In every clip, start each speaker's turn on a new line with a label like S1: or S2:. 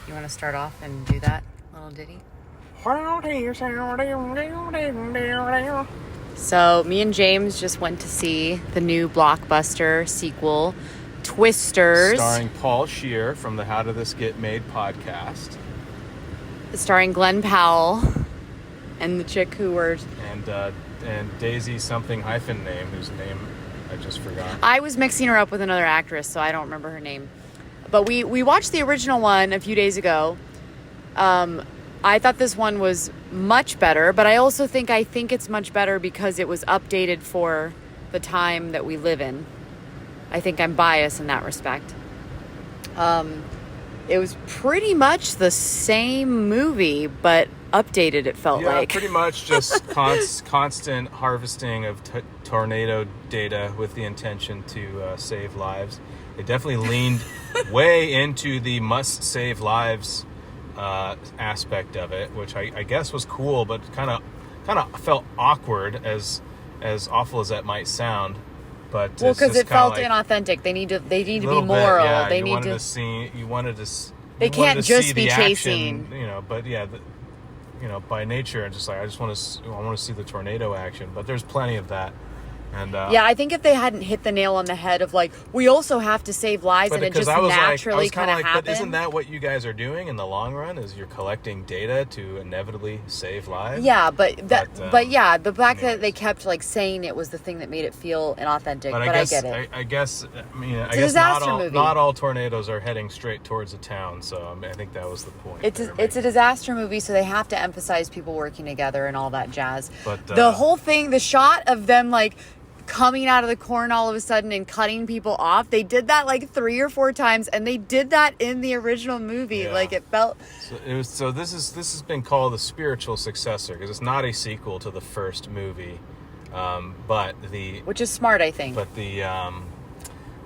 S1: You want to start off and do that little ditty? So, me and James just went to see the new blockbuster sequel, Twisters.
S2: Starring Paul Scheer from the How Did This Get Made podcast.
S1: Starring Glenn Powell and the chick who were...
S2: And Daisy something hyphen name, whose name I just forgot.
S1: I was mixing her up with another actress, so I don't remember her name. But we watched the original one a few days ago. I thought this one was much better, but I also think it's much better because it was updated for the time that we live in. I think I'm biased in that respect. It was pretty much the same movie, but updated, it felt like.
S2: Yeah, pretty much just constant harvesting of tornado data with the intention to save lives. They definitely leaned way into the must save lives aspect of it, which I guess was cool, but kind of felt awkward, as awful as that might sound. But
S1: well, because it felt inauthentic. They need to be moral.
S2: Yeah,
S1: they
S2: They
S1: can't just be
S2: chasing, But yeah, by nature, I want to see the tornado action. But there's plenty of that. And
S1: I think if they hadn't hit the nail on the head of we also have to save lives, and it just naturally kind of happened.
S2: But isn't that what you guys are doing in the long run? Is you're collecting data to inevitably save lives?
S1: Yeah, but the fact that they kept saying it was the thing that made it feel inauthentic. But I get it.
S2: I guess not all tornadoes are heading straight towards a town. So I think that was the point.
S1: It's a disaster movie, so they have to emphasize people working together and all that jazz.
S2: But
S1: the whole thing, the shot of them coming out of the corn all of a sudden and cutting people off. They did that 3 or 4 times, and they did that in the original movie.
S2: Yeah.
S1: It felt.
S2: So this has been called the spiritual successor because it's not a sequel to the first movie,
S1: which is smart, I think.
S2: But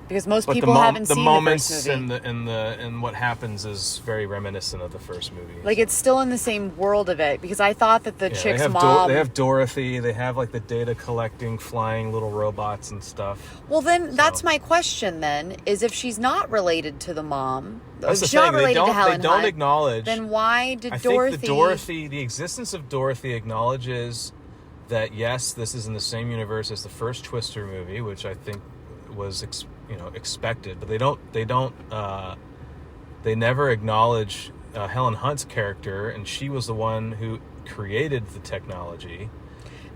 S1: because most people haven't seen the
S2: moments
S1: first movie.
S2: and what happens is very reminiscent of the first movie.
S1: It's still in the same world of it, because I thought that the chick's mom...
S2: they have Dorothy, they have the data collecting flying little robots and stuff.
S1: Well, then that's my question then, is if she's not related to the mom,
S2: that's
S1: if she's not related to Helen
S2: They don't
S1: Hunt,
S2: acknowledge...
S1: then why did
S2: I
S1: Dorothy...
S2: think the existence of Dorothy acknowledges that, yes, this is in the same universe as the first Twister movie, which I think was expected, but they never acknowledge Helen Hunt's character, and she was the one who created the technology.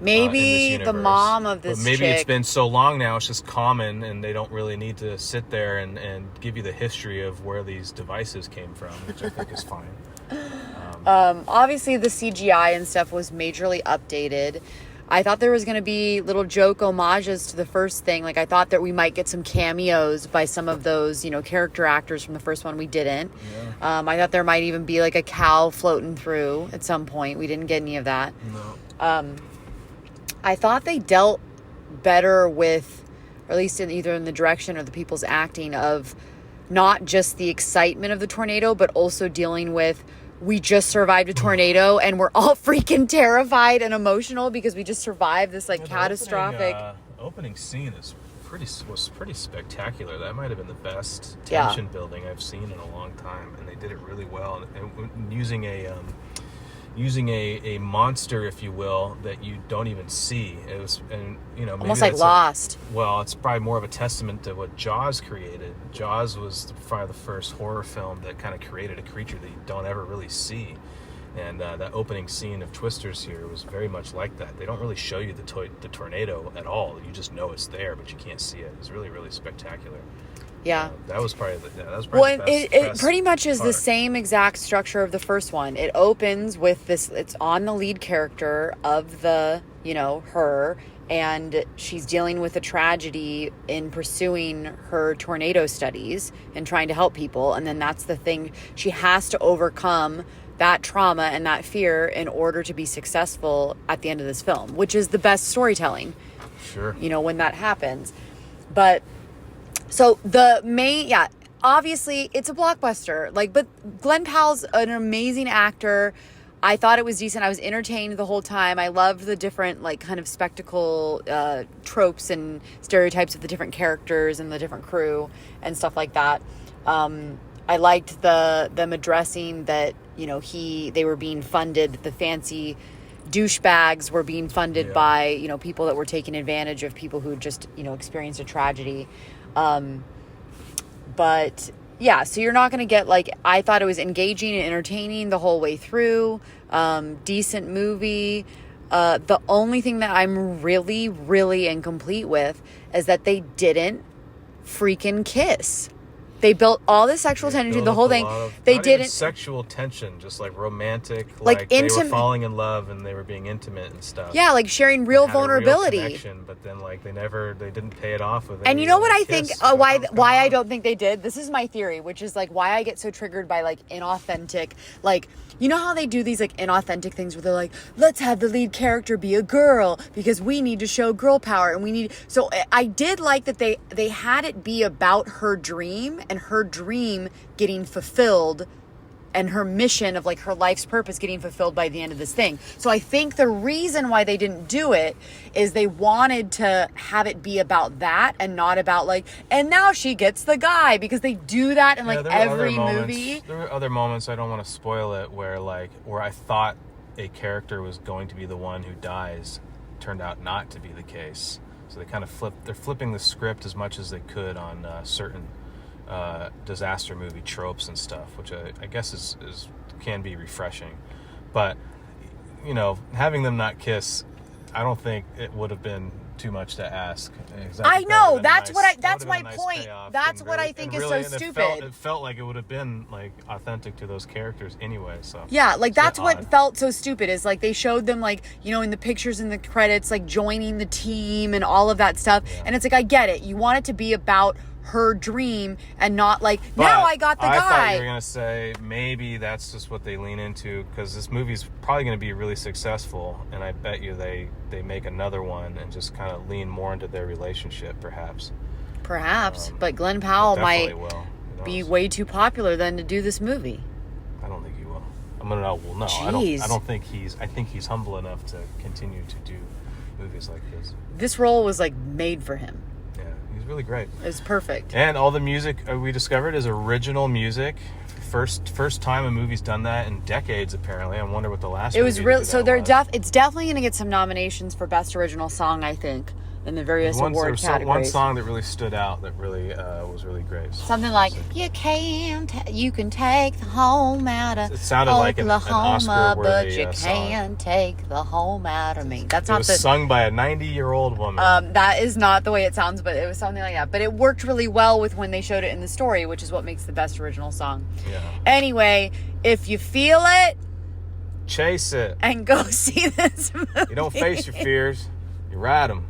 S1: Maybe the mom of this
S2: maybe
S1: chick...
S2: it's been so long now, it's just common, and they don't really need to sit there and give you the history of where these devices came from, which I think is fine.
S1: Obviously the CGI and stuff was majorly updated. I thought there was going to be little joke homages to the first thing. I thought that we might get some cameos by some of those, character actors from the first one. We didn't.
S2: Yeah.
S1: I thought there might even be a cow floating through at some point. We didn't get any of that.
S2: No.
S1: I thought they dealt better with, or at least in the direction of the people's acting, of not just the excitement of the tornado, but also dealing with, we just survived a tornado and we're all freaking terrified and emotional because we just survived this catastrophic...
S2: Opening scene was pretty spectacular. That might have been the best tension building I've seen in a long time, and they did it really well. And using a monster, if you will, that you don't even see. It was, and maybe
S1: almost like Lost.
S2: Well, it's probably more of a testament to what Jaws created. Jaws was probably the first horror film that kind of created a creature that you don't ever really see. And that opening scene of Twisters here was very much like that. They don't really show you the tornado at all. You just know it's there, but you can't see it. It's really, really spectacular.
S1: Yeah.
S2: That was probably the best.
S1: It pretty much is the same exact structure of the first one. It opens with this, it's on the lead character of the, her, and she's dealing with a tragedy in pursuing her tornado studies and trying to help people. And then that's the thing. She has to overcome that trauma and that fear in order to be successful at the end of this film, which is the best storytelling.
S2: Sure.
S1: When that happens. But... So obviously it's a blockbuster. But Glenn Powell's an amazing actor. I thought it was decent. I was entertained the whole time. I loved the different, like, kind of spectacle tropes and stereotypes of the different characters and the different crew and stuff like that. I liked them addressing that, you know, they were being funded, the fancy douchebags were being funded by, you know, people that were taking advantage of people who just, you know, experienced a tragedy. But yeah, so you're not going to get, like, I thought it was engaging and entertaining the whole way through. Decent movie. The only thing that I'm really, really incomplete with is that they didn't freaking kiss. They built all this sexual tension, the whole thing. They didn't
S2: sexual tension, just like romantic,
S1: like
S2: they
S1: intimate.
S2: were falling in love and they were being intimate and stuff.
S1: Yeah, like sharing real vulnerability.
S2: Real connection, but then like they didn't pay it off with.
S1: And you know what I think? Why I don't think they did? This is my theory, which is like why I get so triggered by like inauthentic, like, you know how they do these like inauthentic things where they're like, let's have the lead character be a girl because we need to show girl power and we need. So I did like that they had it be about her dream and her dream getting fulfilled and her mission of like her life's purpose getting fulfilled by the end of this thing. So I think the reason why they didn't do it is they wanted to have it be about that and not about like, and now she gets the guy, because they do that in like every movie.
S2: There were other moments, I don't want to spoil it, where I thought a character was going to be the one who dies, turned out not to be the case. So they kind of they're flipping the script as much as they could on certain disaster movie tropes and stuff, which I guess can be refreshing. But, you know, having them not kiss, I don't think it would have been too much to ask.
S1: I know, that's my point. That's what I think is so stupid.
S2: It felt like it would have been like authentic to those characters anyway. So
S1: yeah, like that's what felt so stupid, is like they showed them like, you know, in the pictures in the credits, like joining the team and all of that stuff. Yeah. And it's like, I get it. You want it to be about her dream and not like, now I got the guy. I
S2: thought you were going to say maybe that's just what they lean into, because this movie's probably going to be really successful, and I bet you they make another one and just kind of lean more into their relationship, perhaps. But Glenn Powell might
S1: be way too popular then to do this movie.
S2: I don't think he will. I think he's humble enough to continue to do movies like this.
S1: This role was like made for him.
S2: Really great.
S1: It's perfect.
S2: And all the music we discovered is original music. First time a movie's done that in decades, apparently. I wonder what the last.
S1: It was real. So it's definitely going to get some nominations for best original song, I think, in the various award categories.
S2: One song that really stood out that really was really great.
S1: Something like you can take the home out of.
S2: It sounded like an Oscar-worthy
S1: but you can't take the home out of me. That's not. It was
S2: sung by a 90-year-old woman.
S1: That is not the way it sounds, but it was something like that. But it worked really well with when they showed it in the story, which is what makes the best original song.
S2: Yeah.
S1: Anyway, if you feel it,
S2: chase it
S1: and go see this movie.
S2: You don't face your fears, you ride them.